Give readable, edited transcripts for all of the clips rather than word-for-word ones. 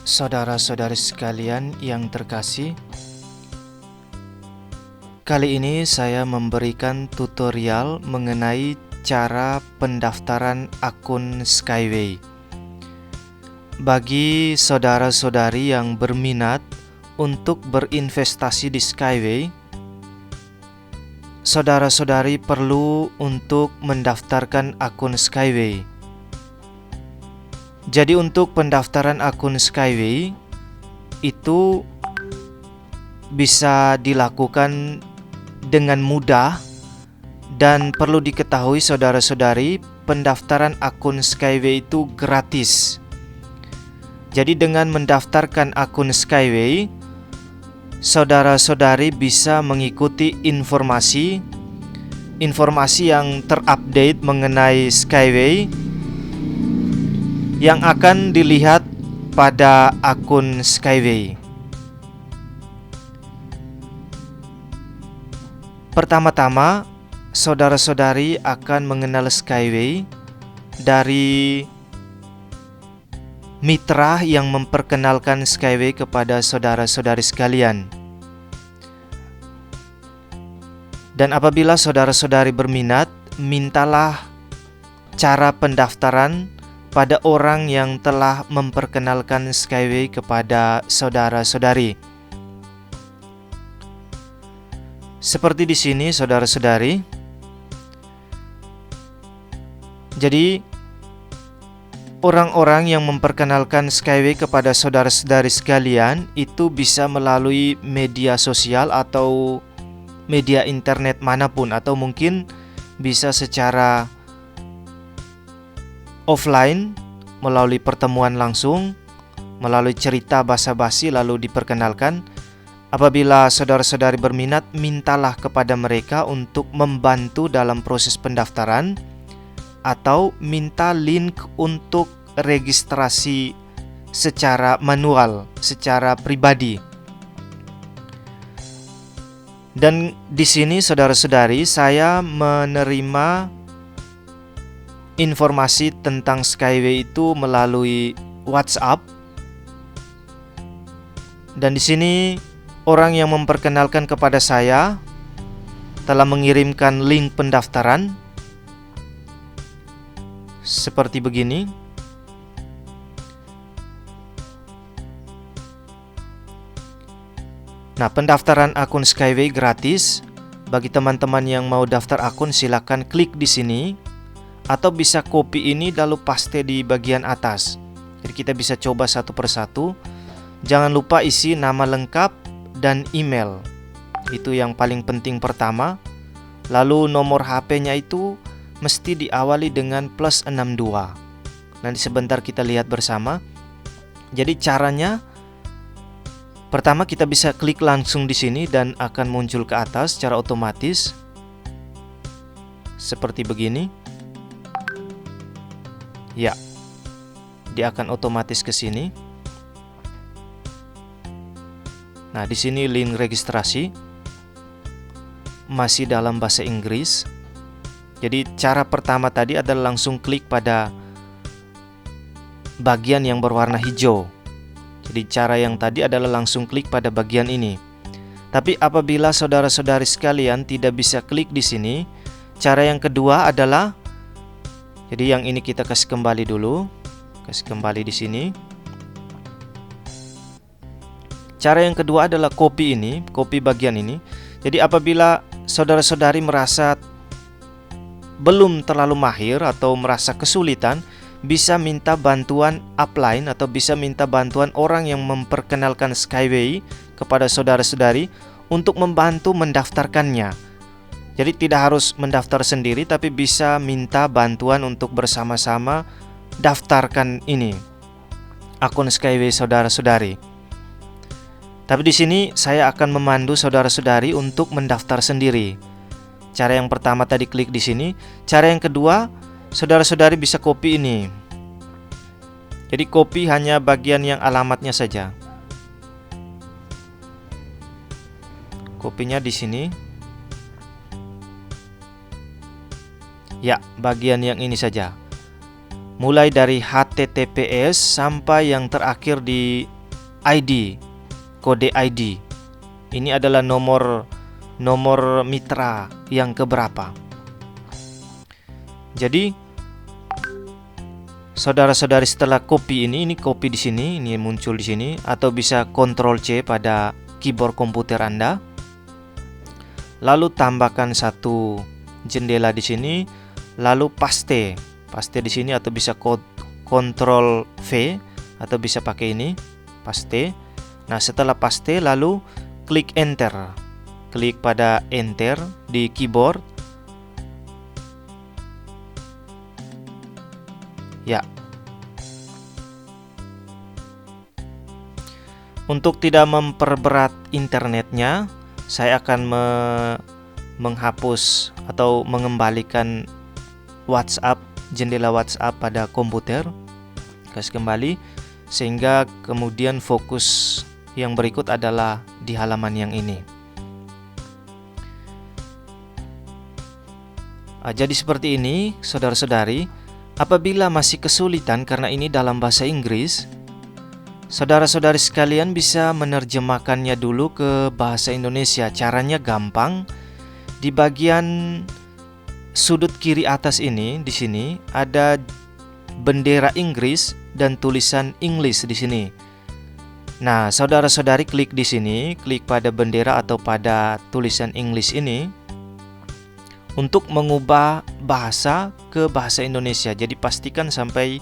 Saudara-saudari sekalian yang terkasih, kali ini saya memberikan tutorial mengenai cara pendaftaran akun Skyway. Bagi saudara-saudari yang berminat untuk berinvestasi di Skyway, saudara-saudari perlu untuk mendaftarkan akun Skyway. Jadi untuk pendaftaran akun Skyway itu bisa dilakukan dengan mudah, dan perlu diketahui saudara-saudari, pendaftaran akun Skyway itu gratis. Jadi dengan mendaftarkan akun Skyway, saudara-saudari bisa mengikuti informasi yang terupdate mengenai Skyway yang akan dilihat pada akun Skyway. Pertama-tama, saudara-saudari akan mengenal Skyway dari mitra yang memperkenalkan Skyway kepada saudara-saudari sekalian. Dan apabila saudara-saudari berminat, mintalah cara pendaftaran pada orang yang telah memperkenalkan Skyway kepada saudara-saudari. Seperti di sini, saudara-saudari. Jadi, orang-orang yang memperkenalkan Skyway kepada saudara-saudari sekalian itu bisa melalui media sosial atau media internet manapun, atau mungkin bisa secara offline melalui pertemuan langsung, melalui cerita basa-basi lalu diperkenalkan. Apabila saudara-saudari berminat, mintalah kepada mereka untuk membantu dalam proses pendaftaran, atau minta link untuk registrasi secara manual, secara pribadi. Dan di sini saudara-saudari, saya menerima informasi tentang Skyway itu melalui WhatsApp. Dan di sini orang yang memperkenalkan kepada saya telah mengirimkan link pendaftaran seperti begini. Nah, pendaftaran akun Skyway gratis. Bagi teman-teman yang mau daftar akun, silakan klik di sini, atau bisa copy ini lalu paste di bagian atas. Jadi kita bisa coba satu persatu. Jangan lupa isi nama lengkap dan email. Itu yang paling penting pertama. Lalu nomor HP-nya itu mesti diawali dengan +62. Nanti sebentar kita lihat bersama. Jadi caranya, pertama kita bisa klik langsung di sini dan akan muncul ke atas secara otomatis. Seperti begini. Ya, dia akan otomatis ke sini. Nah, di sini link registrasi masih dalam bahasa Inggris. Jadi cara pertama tadi adalah langsung klik pada bagian yang berwarna hijau. Jadi cara yang tadi adalah langsung klik pada bagian ini. Tapi apabila saudara-saudari sekalian tidak bisa klik di sini, cara yang kedua adalah, jadi yang ini kita kasih kembali dulu. Kasih kembali di sini. Cara yang kedua adalah copy ini, copy bagian ini. Jadi apabila saudara-saudari merasa belum terlalu mahir atau merasa kesulitan, bisa minta bantuan upline atau bisa minta bantuan orang yang memperkenalkan Skyway kepada saudara-saudari untuk membantu mendaftarkannya. Jadi tidak harus mendaftar sendiri, tapi bisa minta bantuan untuk bersama-sama daftarkan ini akun Skyway saudara-saudari. Tapi di sini saya akan memandu saudara-saudari untuk mendaftar sendiri. Cara yang pertama tadi klik di sini. Cara yang kedua, saudara-saudari bisa copy ini. Jadi copy hanya bagian yang alamatnya saja. Kopinya di sini. Ya, bagian yang ini saja. mulai dari HTTPS sampai yang terakhir di ID, kode ID. Ini adalah nomor mitra yang keberapa. Jadi saudara-saudari, setelah copy ini copy di sini, ini muncul di sini, atau bisa Ctrl C pada keyboard komputer Anda. Lalu tambahkan satu jendela di sini, lalu paste di sini, atau bisa Ctrl V, atau bisa pakai ini paste. Nah, setelah paste lalu klik enter. Klik pada enter di keyboard. Ya. Untuk tidak memperberat internetnya, saya akan menghapus atau mengembalikan WhatsApp, jendela WhatsApp pada komputer. Kasih kembali, sehingga kemudian fokus yang berikut adalah di halaman yang ini. Jadi seperti ini, saudara-saudari. Apabila masih kesulitan karena ini dalam bahasa Inggris, saudara-saudari sekalian bisa menerjemahkannya dulu ke bahasa Indonesia. Caranya gampang. Di bagian sudut kiri atas ini, di sini ada bendera Inggris dan tulisan English di sini. Nah, saudara-saudari klik di sini, klik pada bendera atau pada tulisan English ini untuk mengubah bahasa ke bahasa Indonesia. Jadi pastikan sampai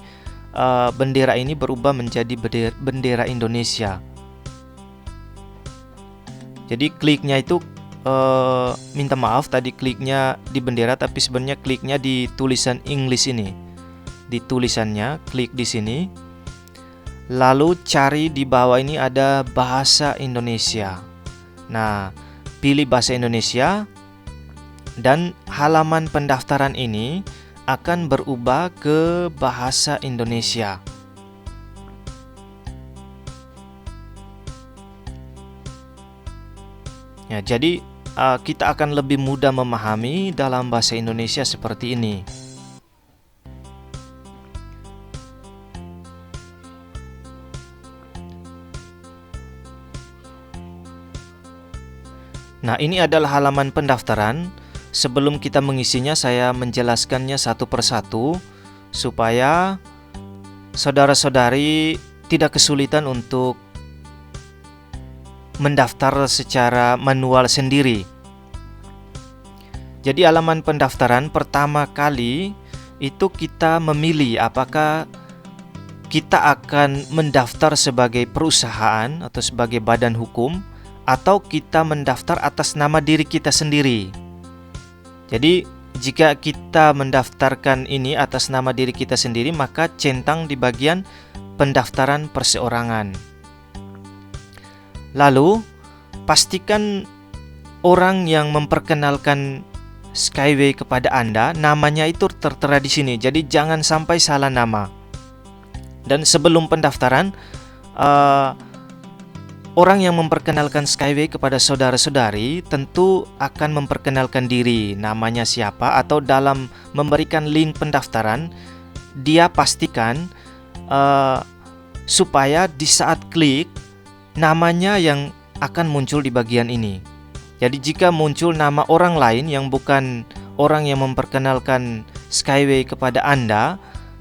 bendera ini berubah menjadi bendera Indonesia. Jadi kliknya itu minta maaf, tadi kliknya di bendera, tapi sebenarnya kliknya di tulisan English ini. Di tulisannya, klik di sini. Lalu cari di bawah ini ada bahasa Indonesia. Nah, pilih bahasa Indonesia, dan halaman pendaftaran ini akan berubah ke bahasa Indonesia. Ya, jadi kita akan lebih mudah memahami dalam bahasa Indonesia seperti ini. Nah, ini adalah halaman pendaftaran. Sebelum kita mengisinya, saya menjelaskannya satu persatu supaya saudara-saudari tidak kesulitan untuk mendaftar secara manual sendiri. Jadi halaman pendaftaran pertama kali itu kita memilih apakah kita akan mendaftar sebagai perusahaan atau sebagai badan hukum, atau kita mendaftar atas nama diri kita sendiri. Jadi jika kita mendaftarkan ini atas nama diri kita sendiri, maka centang di bagian pendaftaran perseorangan. Lalu pastikan orang yang memperkenalkan Skyway kepada Anda, namanya itu tertera di sini. Jadi jangan sampai salah nama. Dan sebelum pendaftaran, orang yang memperkenalkan Skyway kepada saudara-saudari tentu akan memperkenalkan diri, namanya siapa, atau dalam memberikan link pendaftaran, dia pastikan supaya di saat klik, namanya yang akan muncul di bagian ini. Jadi jika muncul nama orang lain yang bukan orang yang memperkenalkan Skyway kepada Anda,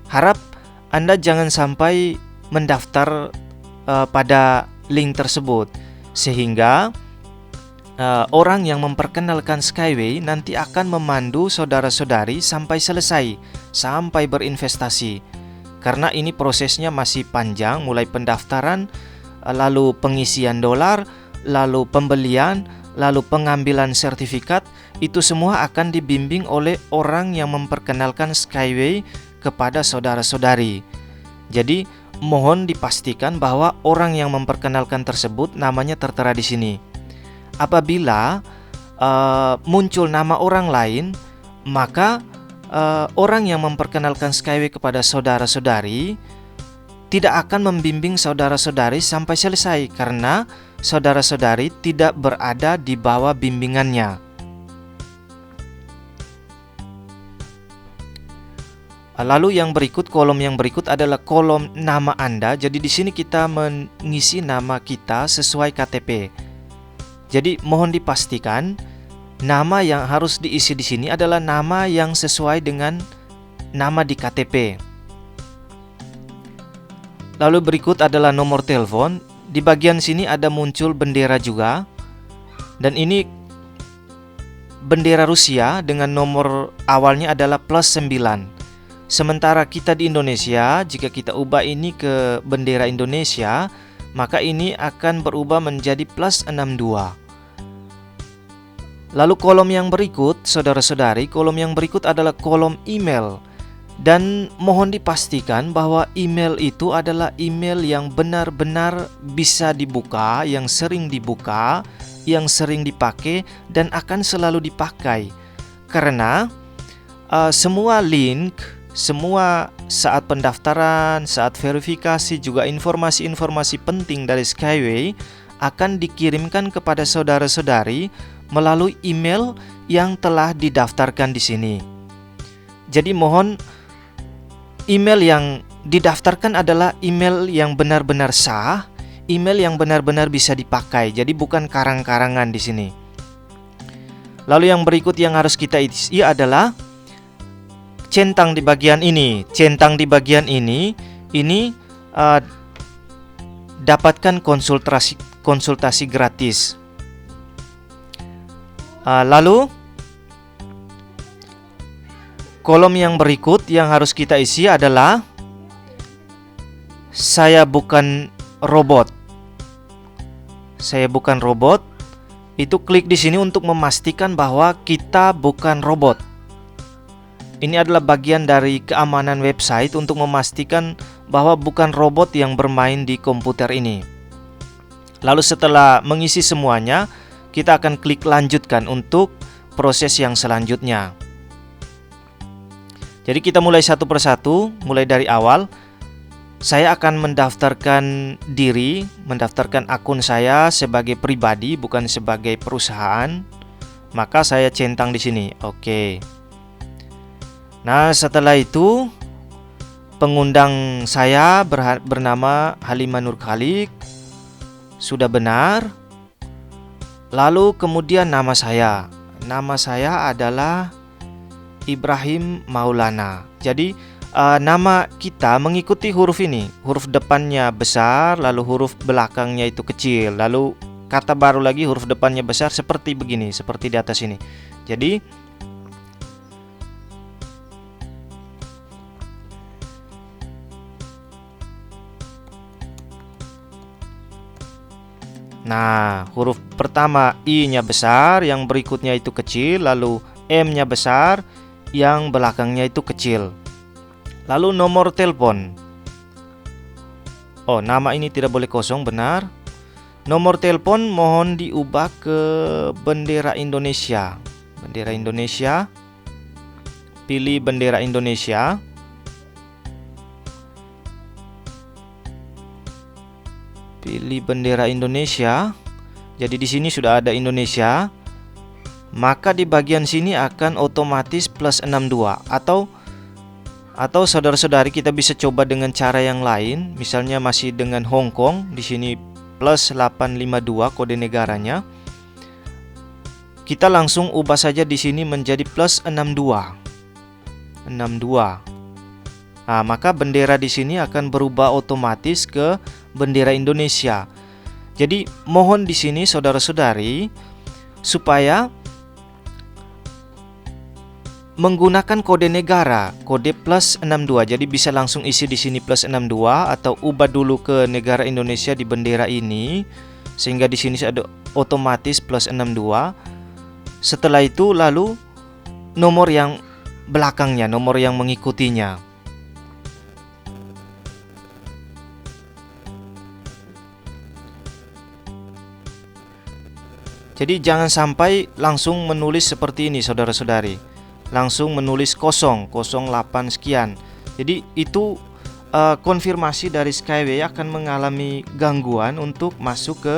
harap Anda jangan sampai mendaftar pada link tersebut, sehingga orang yang memperkenalkan Skyway nanti akan memandu saudara-saudari sampai selesai, sampai berinvestasi. Karena ini prosesnya masih panjang, mulai pendaftaran, lalu pengisian dolar, lalu pembelian, lalu pengambilan sertifikat. Itu semua akan dibimbing oleh orang yang memperkenalkan Skyway kepada saudara-saudari. Jadi mohon dipastikan bahwa orang yang memperkenalkan tersebut namanya tertera di sini. Apabila muncul nama orang lain, maka orang yang memperkenalkan Skyway kepada saudara-saudari tidak akan membimbing saudara-saudari sampai selesai, karena saudara-saudari tidak berada di bawah bimbingannya. Lalu yang berikut, kolom yang berikut adalah kolom nama Anda. Jadi di sini kita mengisi nama kita sesuai KTP. Jadi mohon dipastikan nama yang harus diisi di sini adalah nama yang sesuai dengan nama di KTP. Lalu berikut adalah nomor telepon. Di bagian sini ada muncul bendera juga. Dan ini bendera Rusia dengan nomor awalnya adalah +9. Sementara kita di Indonesia, jika kita ubah ini ke bendera Indonesia, maka ini akan berubah menjadi +62. Lalu kolom yang berikut, saudara-saudari, kolom yang berikut adalah kolom email. Dan mohon dipastikan bahwa email itu adalah email yang benar-benar bisa dibuka, yang sering dibuka, yang sering dipakai, dan akan selalu dipakai. Karena semua link, semua saat pendaftaran, saat verifikasi, juga informasi-informasi penting dari Skyway akan dikirimkan kepada saudara-saudari melalui email yang telah didaftarkan di sini. Jadi mohon email yang didaftarkan adalah email yang benar-benar sah, email yang benar-benar bisa dipakai. Jadi bukan karang-karangan di sini. Lalu yang berikut yang harus kita isi adalah centang di bagian ini. Centang di bagian ini dapatkan konsultasi gratis. Lalu kolom yang berikut yang harus kita isi adalah saya bukan robot. Saya bukan robot. Itu klik di sini untuk memastikan bahwa kita bukan robot. Ini adalah bagian dari keamanan website untuk memastikan bahwa bukan robot yang bermain di komputer ini. Lalu setelah mengisi semuanya, kita akan klik lanjutkan untuk proses yang selanjutnya. Jadi kita mulai satu persatu, mulai dari awal. Saya akan mendaftarkan diri, mendaftarkan akun saya sebagai pribadi, bukan sebagai perusahaan. Maka saya centang di sini. Oke. Nah, setelah itu pengundang saya bernama Halimah Nur Khalik. Sudah benar. Lalu kemudian nama saya. Nama saya adalah Ibrahim Maulana. Jadi nama kita mengikuti huruf ini. Huruf depannya besar, lalu huruf belakangnya itu kecil. Lalu kata baru lagi huruf depannya besar seperti begini, seperti di atas ini. Jadi nah, huruf pertama I-nya besar, yang berikutnya itu kecil, lalu M-nya besar, yang belakangnya itu kecil. Lalu nomor telepon. Oh, nama ini tidak boleh kosong, benar. Nomor telepon mohon diubah ke bendera Indonesia. Bendera Indonesia. Pilih bendera Indonesia. Pilih bendera Indonesia. Jadi di sini sudah ada Indonesia. Maka di bagian sini akan otomatis +62 atau saudara-saudari kita bisa coba dengan cara yang lain. Misalnya masih dengan Hong Kong, di sini +852 kode negaranya. Kita langsung ubah saja di sini menjadi +62. 62. Nah, maka bendera di sini akan berubah otomatis ke bendera Indonesia. Jadi mohon di sini saudara-saudari supaya menggunakan kode negara, kode +62. Jadi bisa langsung isi di sini +62 atau ubah dulu ke negara Indonesia di bendera ini sehingga di sini ada otomatis +62. Setelah itu lalu nomor yang belakangnya, nomor yang mengikutinya. Jadi jangan sampai langsung menulis seperti ini saudara-saudari. Langsung menulis 08 sekian. Jadi itu konfirmasi dari Skyway akan mengalami gangguan untuk masuk ke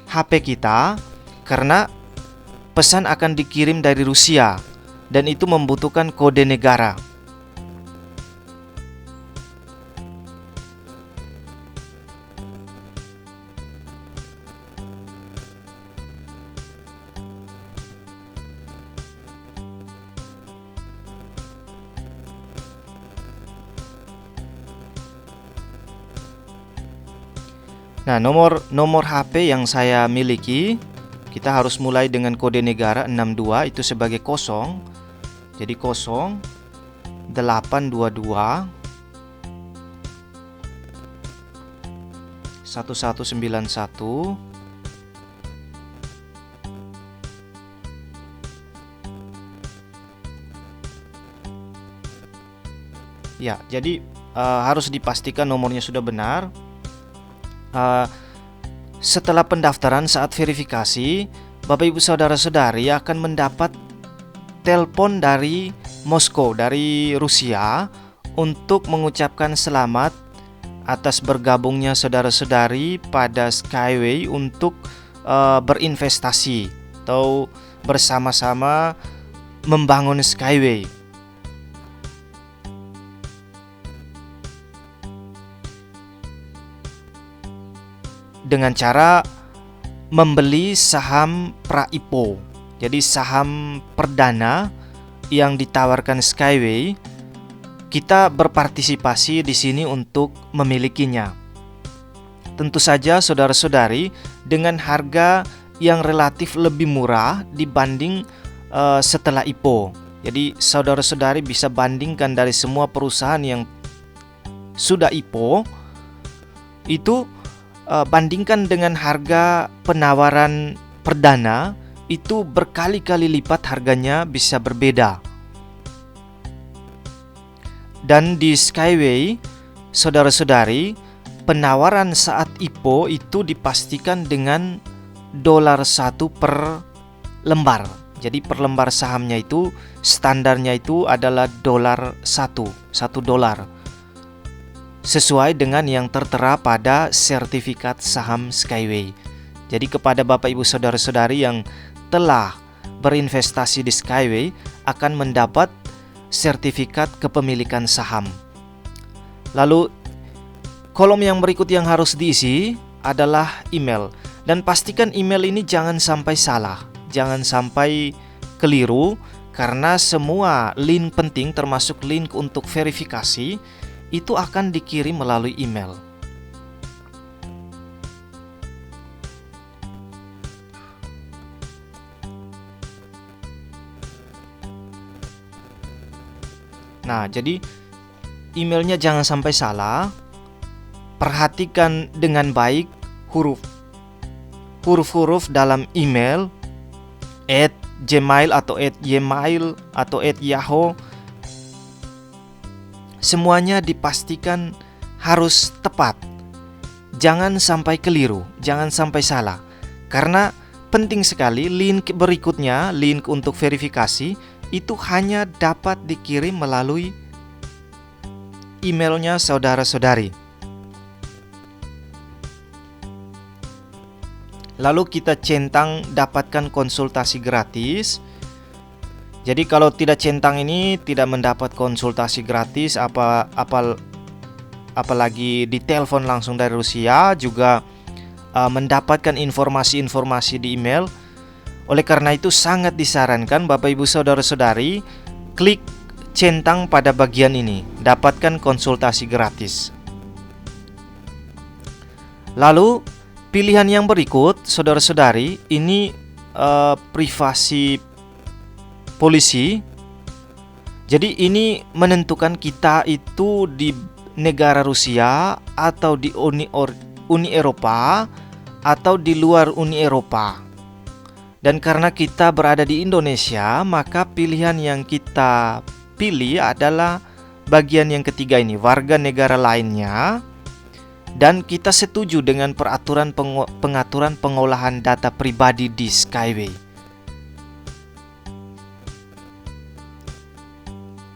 HP kita karena pesan akan dikirim dari Rusia dan itu membutuhkan kode negara. Nah, nomor HP yang saya miliki, kita harus mulai dengan kode negara 62 itu sebagai 0. Jadi 0822 1191. Ya, jadi harus dipastikan nomornya sudah benar. Setelah pendaftaran, saat verifikasi, Bapak Ibu Saudara-saudari akan mendapat telepon dari Moskow, dari Rusia, untuk mengucapkan selamat atas bergabungnya saudara-saudari pada Skyway untuk berinvestasi atau bersama-sama membangun Skyway. Dengan cara membeli saham Praipo. Jadi saham perdana yang ditawarkan Skyway, kita berpartisipasi di sini untuk memilikinya. Tentu saja saudara-saudari dengan harga yang relatif lebih murah dibanding setelah IPO. Jadi saudara-saudari bisa bandingkan dari semua perusahaan yang sudah IPO itu, bandingkan dengan harga penawaran perdana, itu berkali-kali lipat harganya bisa berbeda. Dan di Skyway, saudara-saudari, penawaran saat IPO itu dipastikan dengan $1 per lembar. Jadi per lembar sahamnya itu standarnya itu adalah $1, $1. Sesuai dengan yang tertera pada sertifikat saham Skyway. Jadi kepada Bapak Ibu Saudara-saudari yang telah berinvestasi di Skyway akan mendapat sertifikat kepemilikan saham. Lalu kolom yang berikut yang harus diisi adalah email. Dan pastikan email ini jangan sampai salah, jangan sampai keliru, karena semua link penting termasuk link untuk verifikasi itu akan dikirim melalui email. Nah, jadi emailnya jangan sampai salah. Perhatikan dengan baik huruf-huruf dalam email @gmail atau @ymail atau @yahoo. Semuanya dipastikan harus tepat. Jangan sampai keliru, jangan sampai salah. Karena penting sekali link berikutnya, link untuk verifikasi, itu hanya dapat dikirim melalui emailnya saudara-saudari. Lalu kita centang dapatkan konsultasi gratis. Jadi kalau tidak centang ini tidak mendapat konsultasi gratis, apalagi ditelepon langsung dari Rusia, juga mendapatkan informasi-informasi di email. Oleh karena itu sangat disarankan Bapak Ibu Saudara-saudari klik centang pada bagian ini, dapatkan konsultasi gratis. Lalu pilihan yang berikut, saudara-saudari, ini privasi polisi. Jadi ini menentukan kita itu di negara Rusia atau di Uni Eropa atau di luar Uni Eropa. Dan karena kita berada di Indonesia, maka pilihan yang kita pilih adalah bagian yang ketiga ini, warga negara lainnya. Dan kita setuju dengan peraturan pengaturan pengolahan data pribadi di Skyway.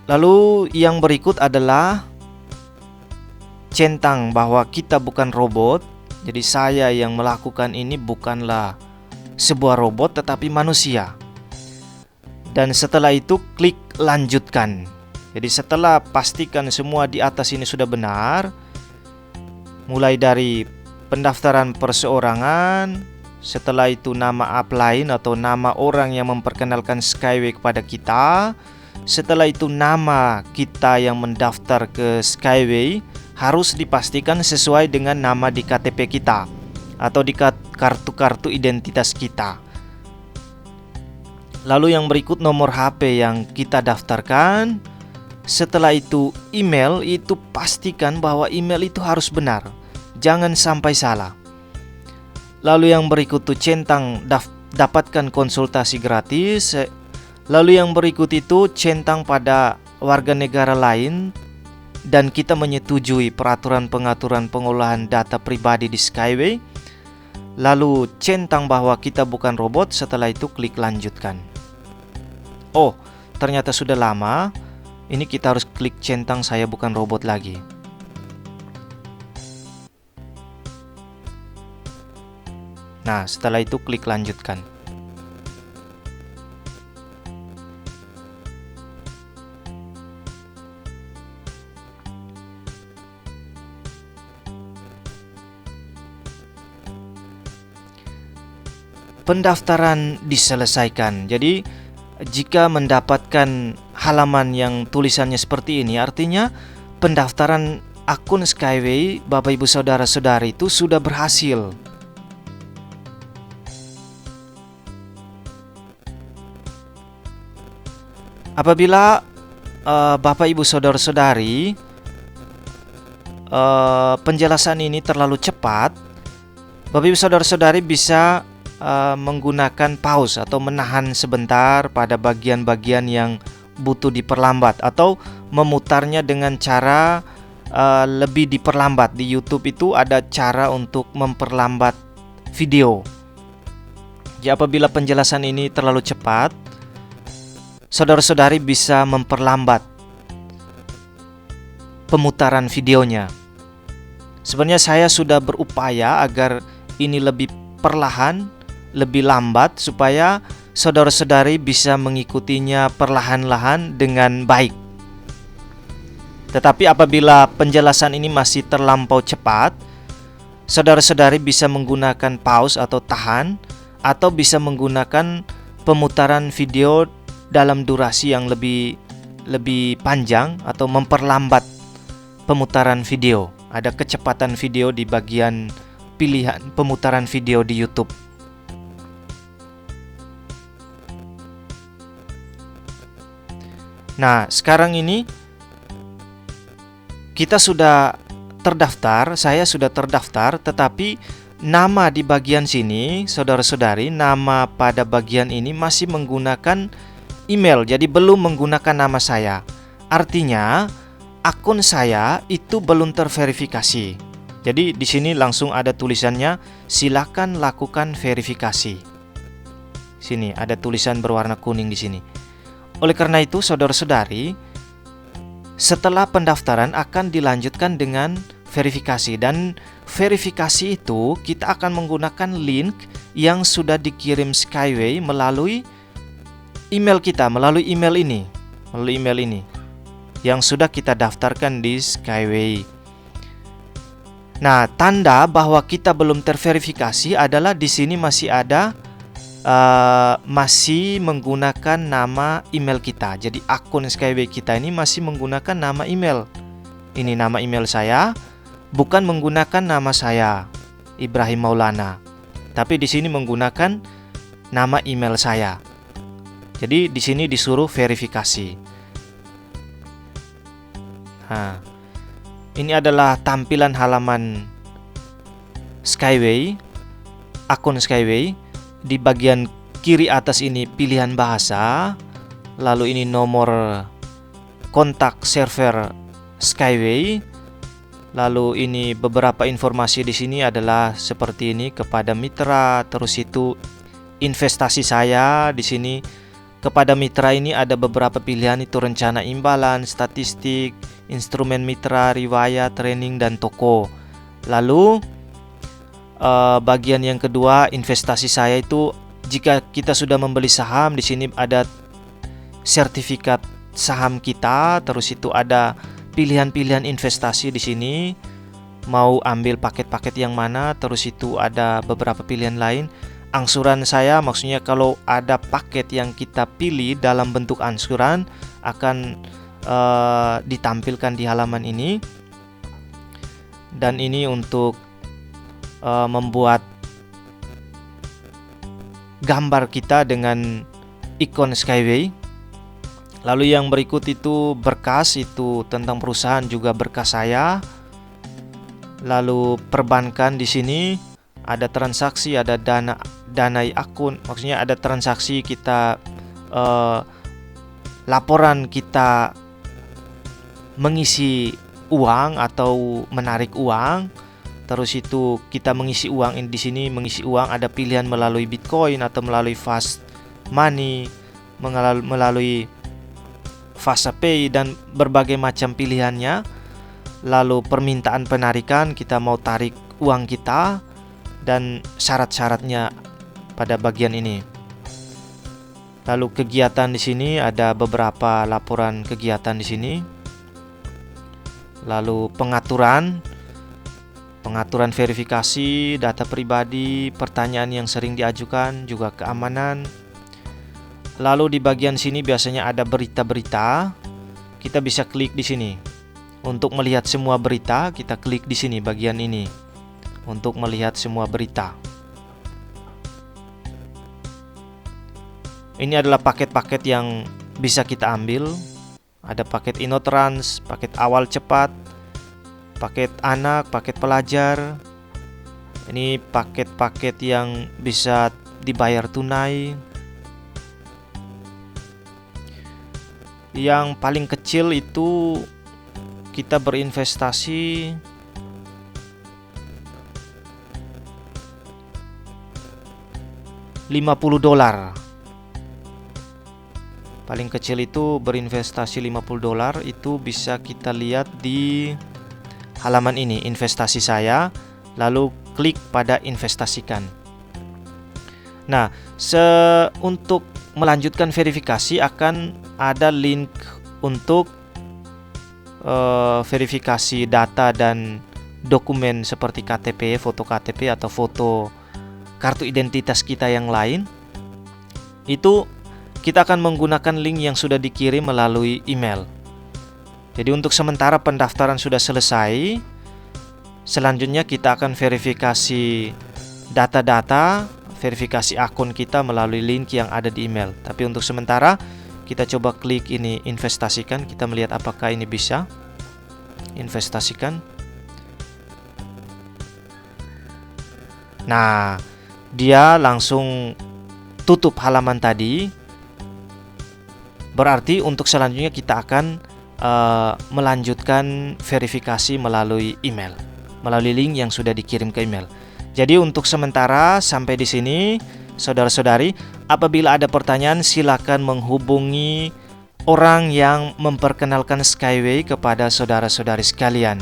Lalu yang berikut adalah centang bahwa kita bukan robot. Jadi saya yang melakukan ini bukanlah sebuah robot tetapi manusia. Dan setelah itu klik lanjutkan. Jadi setelah pastikan semua di atas ini sudah benar, mulai dari pendaftaran perseorangan, setelah itu nama upline atau nama orang yang memperkenalkan Skyway kepada kita, setelah itu nama kita yang mendaftar ke Skyway harus dipastikan sesuai dengan nama di KTP kita. atau di kartu-kartu identitas kita. Lalu yang berikut nomor HP yang kita daftarkan. Setelah itu email, itu pastikan bahwa email itu harus benar, jangan sampai salah. Lalu yang berikut tuh centang dapatkan konsultasi gratis. Lalu yang berikut itu centang pada warga negara lain dan kita menyetujui peraturan pengaturan pengolahan data pribadi di Skyway. Lalu centang bahwa kita bukan robot. Setelah itu klik lanjutkan. Oh, ternyata sudah lama. Ini kita harus klik centang saya bukan robot lagi. Nah, setelah itu klik lanjutkan. Pendaftaran diselesaikan. Jadi jika mendapatkan halaman yang tulisannya seperti ini, artinya pendaftaran akun Skyway Bapak Ibu Saudara-saudari itu sudah berhasil. Apabila Bapak Ibu Saudara-saudari penjelasan ini terlalu cepat, Bapak Ibu Saudara-saudari bisa menggunakan pause atau menahan sebentar pada bagian-bagian yang butuh diperlambat, atau memutarnya dengan cara lebih diperlambat. Di YouTube itu ada cara untuk memperlambat video. Jadi apabila penjelasan ini terlalu cepat, saudara-saudari bisa memperlambat pemutaran videonya. Sebenarnya saya sudah berupaya agar ini lebih perlahan, lebih lambat, supaya saudara-saudari bisa mengikutinya perlahan-lahan dengan baik. Tetapi apabila penjelasan ini masih terlampau cepat, saudara-saudari bisa menggunakan pause atau tahan, atau bisa menggunakan pemutaran video dalam durasi yang lebih panjang, atau memperlambat pemutaran video. Ada kecepatan video di bagian pilihan pemutaran video di YouTube. Nah, sekarang ini kita sudah terdaftar, saya sudah terdaftar, tetapi nama di bagian sini, saudara-saudari, nama pada bagian ini masih menggunakan email, jadi belum menggunakan nama saya. Artinya, akun saya itu belum terverifikasi. Jadi di sini langsung ada tulisannya, silakan lakukan verifikasi. Sini ada tulisan berwarna kuning di sini. Oleh karena itu, saudara-saudari, setelah pendaftaran akan dilanjutkan dengan verifikasi, dan verifikasi itu kita akan menggunakan link yang sudah dikirim Skyway melalui email kita, melalui email ini yang sudah kita daftarkan di Skyway. Nah, tanda bahwa kita belum terverifikasi adalah di sini masih ada masih menggunakan nama email kita. Jadi akun Skyway kita ini masih menggunakan nama email. Ini nama email saya, bukan menggunakan nama saya, Ibrahim Maulana. Tapi di sini menggunakan nama email saya. Jadi di sini disuruh verifikasi. Nah, ini adalah tampilan halaman Skyway, akun Skyway. Di bagian kiri atas ini pilihan bahasa, lalu ini nomor kontak server Skyway, lalu ini beberapa informasi di sini adalah seperti ini, kepada mitra, terus itu investasi saya di sini. Kepada mitra ini ada beberapa pilihan, itu rencana imbalan, statistik, instrumen mitra, riwayat, training, dan toko. Lalu bagian yang kedua, investasi saya itu jika kita sudah membeli saham, di sini ada sertifikat saham kita, terus itu ada pilihan-pilihan investasi di sini, mau ambil paket-paket yang mana, terus itu ada beberapa pilihan lain. Angsuran saya, maksudnya kalau ada paket yang kita pilih dalam bentuk angsuran akan ditampilkan di halaman ini. Dan ini untuk membuat gambar kita dengan ikon Skyway. Lalu yang berikut itu berkas, itu tentang perusahaan, juga berkas saya. Lalu perbankan, di sini ada transaksi, ada danai akun, maksudnya ada transaksi kita, laporan kita mengisi uang atau menarik uang. Terus itu kita mengisi uang, di sini mengisi uang ada pilihan melalui Bitcoin atau melalui Fast Money, melalui FastPay dan berbagai macam pilihannya. Lalu permintaan penarikan, kita mau tarik uang kita dan syarat-syaratnya pada bagian ini. Lalu kegiatan, di sini ada beberapa laporan kegiatan di sini. Lalu pengaturan verifikasi data pribadi, pertanyaan yang sering diajukan, juga keamanan. Lalu di bagian sini biasanya ada berita-berita. Kita bisa klik di sini. Untuk melihat semua berita, kita klik di sini bagian ini. Untuk melihat semua berita. Ini adalah paket-paket yang bisa kita ambil. Ada paket InnoTrans, paket awal cepat, paket anak, paket pelajar. Ini paket-paket yang bisa dibayar tunai. Yang paling kecil itu kita berinvestasi $50. Paling kecil itu berinvestasi $50, itu bisa kita lihat di halaman ini, investasi saya, lalu klik pada investasikan. Nah, untuk melanjutkan verifikasi akan ada link untuk verifikasi data dan dokumen seperti KTP, foto KTP atau foto kartu identitas kita yang lain. Itu kita akan menggunakan link yang sudah dikirim melalui email. Jadi untuk sementara pendaftaran sudah selesai. Selanjutnya kita akan verifikasi data-data, verifikasi akun kita melalui link yang ada di email. Tapi untuk sementara kita coba klik ini investasikan, kita melihat apakah ini bisa investasikan. Nah, dia langsung tutup halaman tadi. Berarti untuk selanjutnya kita akan melanjutkan verifikasi melalui email, melalui link yang sudah dikirim ke email. Jadi untuk sementara sampai di sini, saudara-saudari. Apabila ada pertanyaan, silakan menghubungi orang yang memperkenalkan Skyway kepada saudara-saudari sekalian.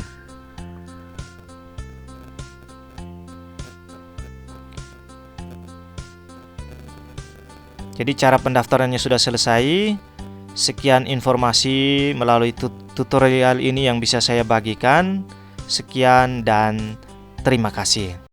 Jadi cara pendaftarannya sudah selesai. Sekian informasi melalui tutorial ini yang bisa saya bagikan. Sekian dan terima kasih.